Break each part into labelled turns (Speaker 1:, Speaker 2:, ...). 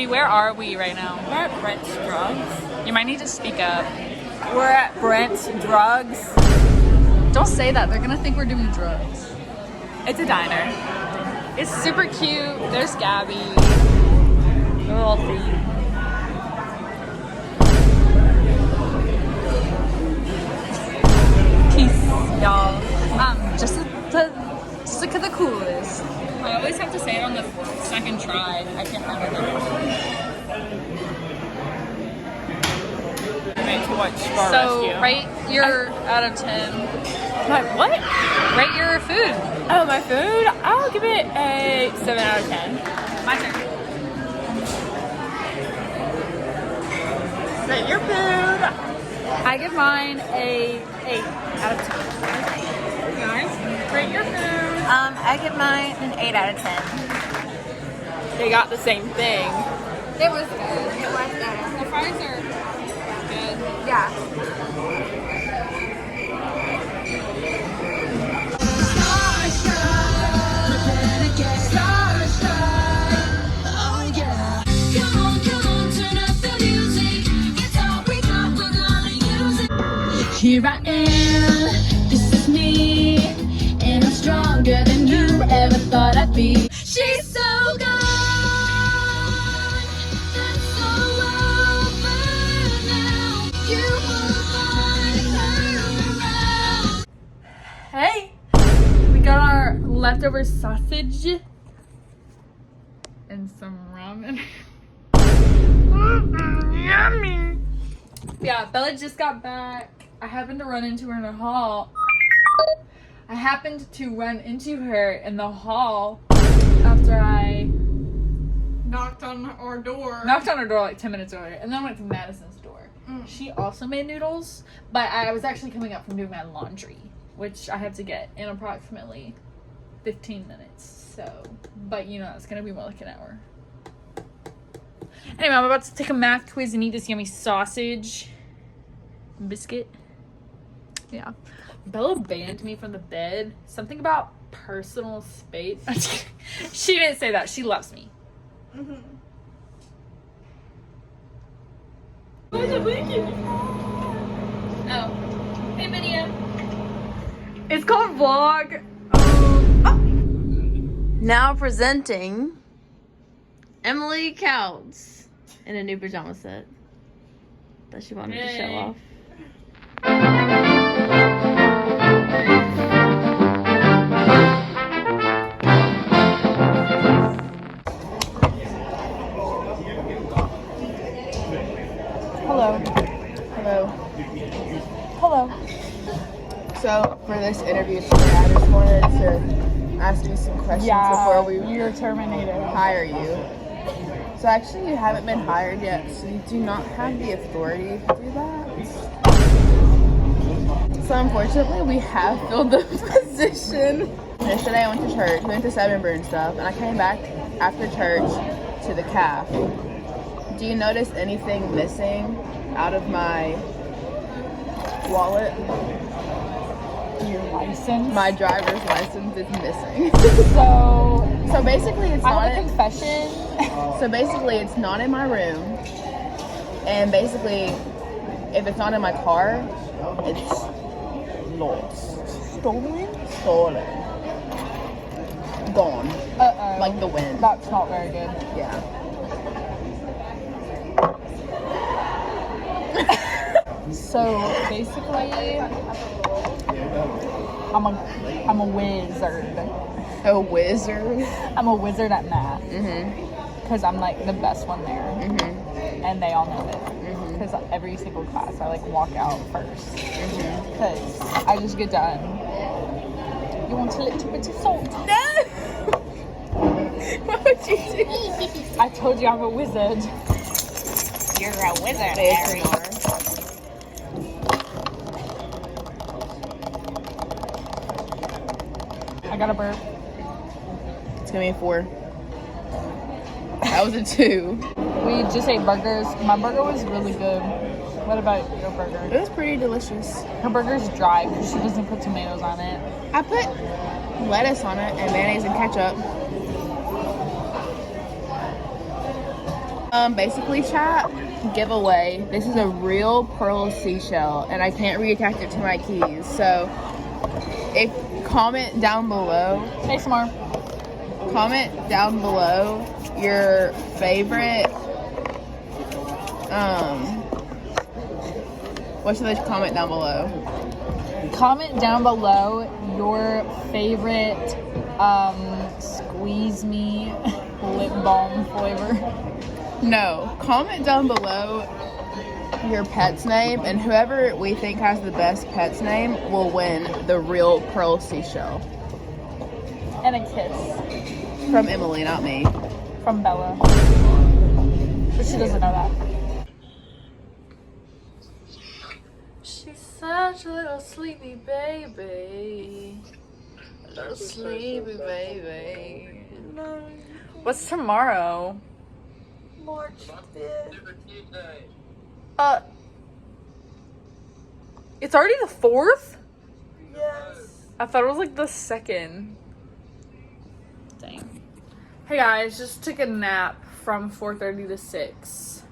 Speaker 1: Kelsey, where are we right now?
Speaker 2: We're at Brent's Drugs.
Speaker 1: You might need to speak up.
Speaker 2: We're at Brent's Drugs.
Speaker 1: Don't say that. They're gonna think we're doing drugs.
Speaker 2: It's a diner.
Speaker 1: It's super cute. There's Gabby. They're all three. Peace, y'all. Just look at the coolest. I always have to say it on the second try. I can't remember. So, rate your out of 10.
Speaker 2: My what?
Speaker 1: Rate your food.
Speaker 2: Oh, my food? I'll give it a 7 out of 10.
Speaker 1: My turn.
Speaker 2: Rate your food.
Speaker 1: I give mine a 8 out of 10.
Speaker 2: Nice. Rate your food.
Speaker 3: I give mine an 8 out of 10.
Speaker 2: They got the same thing.
Speaker 3: It was good. It was good.
Speaker 1: The fries are good.
Speaker 3: Yeah.
Speaker 4: Here I am, this is me, and I'm stronger than you ever thought I'd be. She's so gone, that's all over now. You will find her around.
Speaker 1: Hey, we got our leftover sausage and some ramen. Yummy. Yeah, Bella just got back. I happened to run into her in the hall. After I
Speaker 2: Knocked on our door.
Speaker 1: knocked on her door like 10 minutes earlier, and then went to Madison's door. She also made noodles, but I was actually coming up from doing my laundry, which I have to get in approximately 15 minutes. So, but you know, it's gonna be more like an hour. Anyway, I'm about to take a math quiz and eat this yummy sausage biscuit. Yeah. Bella banned me from the bed. Something about personal space. She didn't say that. She loves me. Oh. Hey, video. It's called vlog.
Speaker 3: Now presenting Emily Counts in a new pajama set that she wanted to show off.
Speaker 5: Hello. So for this interview today, I just wanted to ask you some questions before we
Speaker 2: You're terminated.
Speaker 5: hire you. So actually, you haven't been hired yet, so you do not have the authority to do that. So unfortunately, we have filled the position. Yesterday, I went to church. We went to Seven Brew and stuff, and I came back after church to the calf. Do you notice anything missing out of my wallet?
Speaker 2: Your license.
Speaker 5: My driver's license is missing.
Speaker 2: So
Speaker 5: basically, it's
Speaker 2: I
Speaker 5: not.
Speaker 2: have a confession.
Speaker 5: So basically, it's not in my room, and basically, if it's not in my car, it's lost, stolen, gone, like the wind.
Speaker 2: That's not very good.
Speaker 5: Yeah.
Speaker 2: So basically, I'm a wizard.
Speaker 5: A wizard.
Speaker 2: I'm a wizard at math.
Speaker 5: Mhm.
Speaker 2: Because I'm like the best one there.
Speaker 5: Mhm.
Speaker 2: And they all know it. Because every single class I like walk out first. Because I just get done. You want a little bit of salt?
Speaker 5: No. What would you do?
Speaker 2: I told you I'm a wizard.
Speaker 3: You're a wizard,
Speaker 5: Harry.
Speaker 2: I got a burp.
Speaker 5: It's gonna be a 4. That was a 2.
Speaker 2: We just ate burgers. My burger was really good. What about your burger?
Speaker 5: It was pretty delicious.
Speaker 2: Her burger's dry because she doesn't put tomatoes on it.
Speaker 5: I put lettuce on it and mayonnaise and ketchup. Basically, chat, giveaway. This is a real pearl seashell, and I can't reattach it to my keys. So, comment down below.
Speaker 1: Hey, Smart.
Speaker 5: Comment down below your favorite. What should they comment down below?
Speaker 1: Comment down below your favorite Squeeze Me lip balm flavor.
Speaker 5: No, comment down below your pet's name, and whoever we think has the best pet's name will win the real pearl seashell.
Speaker 1: And a kiss
Speaker 5: From Emily, not me.
Speaker 1: from Bella. But she doesn't know that. She's such a little sleepy baby. A little sleepy baby. What's tomorrow?
Speaker 6: March 5th.
Speaker 1: It's already the 4th?
Speaker 6: Yes.
Speaker 1: I thought it was like the 2nd. Dang. Hey guys, just took a nap from 4:30 to 6.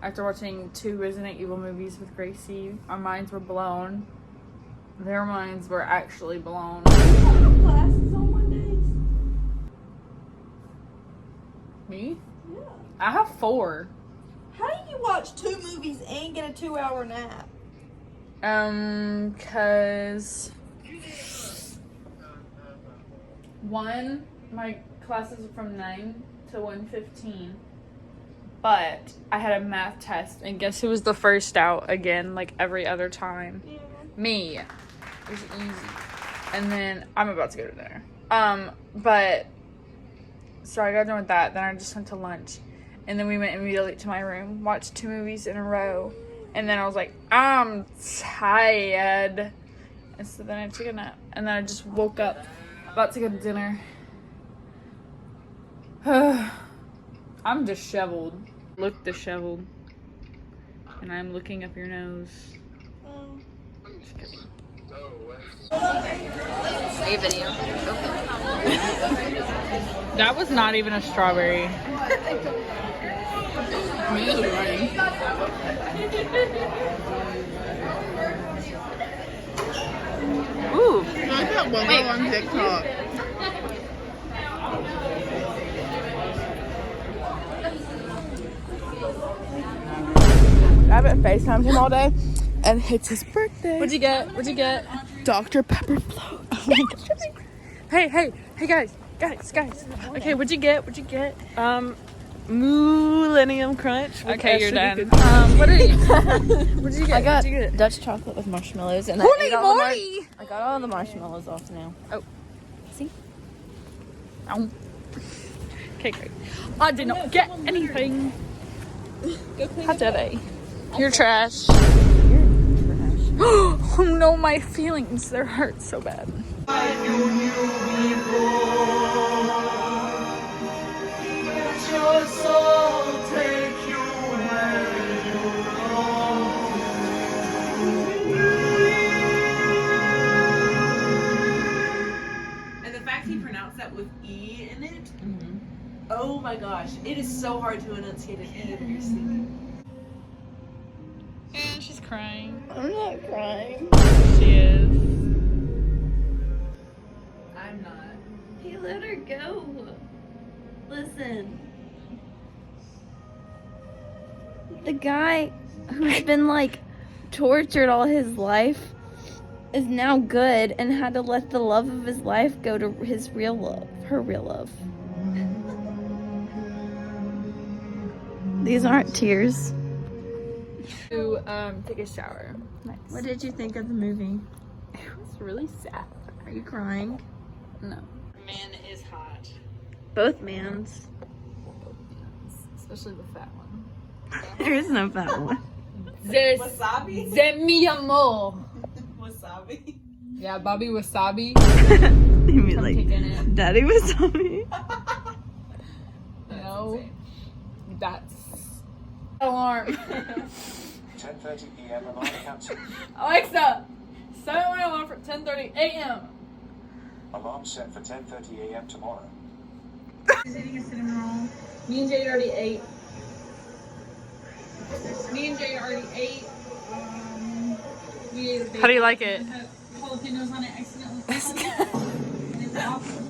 Speaker 1: After watching 2 Resident Evil movies with Gracie, our minds were blown. Their minds were actually blown.
Speaker 6: You have classes on Mondays?
Speaker 1: Me?
Speaker 6: Yeah.
Speaker 1: I have 4.
Speaker 6: How do you watch 2 movies and get a 2-hour nap?
Speaker 1: Cause one, my classes are from 9 to 1:15. But I had a math test, and guess who was the first out again, like every other time?
Speaker 6: Yeah.
Speaker 1: Me. It was easy. And then I'm about to go to dinner. But so I got done with that. Then I just went to lunch, and then we went immediately to my room, watched 2 movies in a row, and then I was like, I'm tired. And so then I took a nap, and then I just woke up, about to go to dinner. I'm disheveled. Look disheveled. And I'm looking up your nose. Just kidding.
Speaker 3: Hey, video.
Speaker 1: That was not even a strawberry. Ooh.
Speaker 5: I got one on TikTok. I haven't FaceTimed him all day, and it's his birthday.
Speaker 1: What'd you get? What'd you get?
Speaker 5: Dr. Pepper float.
Speaker 1: Oh my gosh. Hey guys. Okay, what'd you get?
Speaker 2: Millennium Crunch.
Speaker 1: Okay, you're done.
Speaker 2: cookies.
Speaker 1: What did you get?
Speaker 2: I got
Speaker 1: What'd you get?
Speaker 2: Dutch chocolate with marshmallows, and
Speaker 1: Holy
Speaker 2: I ate all the
Speaker 1: moly!
Speaker 2: I got all the marshmallows off now.
Speaker 1: Ow. Okay, great. I did not get anything. How did I? You're trash. Oh no, my feelings. They're hurt so bad.
Speaker 7: And the fact he pronounced that with E in it, oh my gosh, it is so hard to enunciate an E when you're singing.
Speaker 1: And she's crying.
Speaker 2: I'm not crying.
Speaker 1: She is.
Speaker 7: I'm not.
Speaker 3: He let her go. Listen. The guy who's been like tortured all his life is now good and had to let the love of his life go to his real love, her real love. These aren't tears.
Speaker 1: To take a shower.
Speaker 3: What did you think of the movie?
Speaker 1: It's really sad.
Speaker 3: Are you crying?
Speaker 1: No.
Speaker 7: Man is hot.
Speaker 3: Both mans.
Speaker 1: Especially the fat one.
Speaker 3: There is no fat one.
Speaker 1: This
Speaker 7: Wasabi?
Speaker 1: de mi amor.
Speaker 7: Wasabi?
Speaker 1: Yeah, Bobby Wasabi.
Speaker 3: You mean
Speaker 1: I'm
Speaker 3: like
Speaker 1: taking it.
Speaker 3: Daddy was on me?
Speaker 1: You know, that's alarm.
Speaker 8: 10:30 p.m. alarm cancelled.
Speaker 1: Alexa, set my alarm for 10:30 a.m.
Speaker 8: Alarm set for 10:30 a.m. tomorrow.
Speaker 1: Me and Jade already ate. Me and Jay already ate. We ate a
Speaker 2: How do you like it?
Speaker 1: had jalapenos on it accidentally. And it's awesome.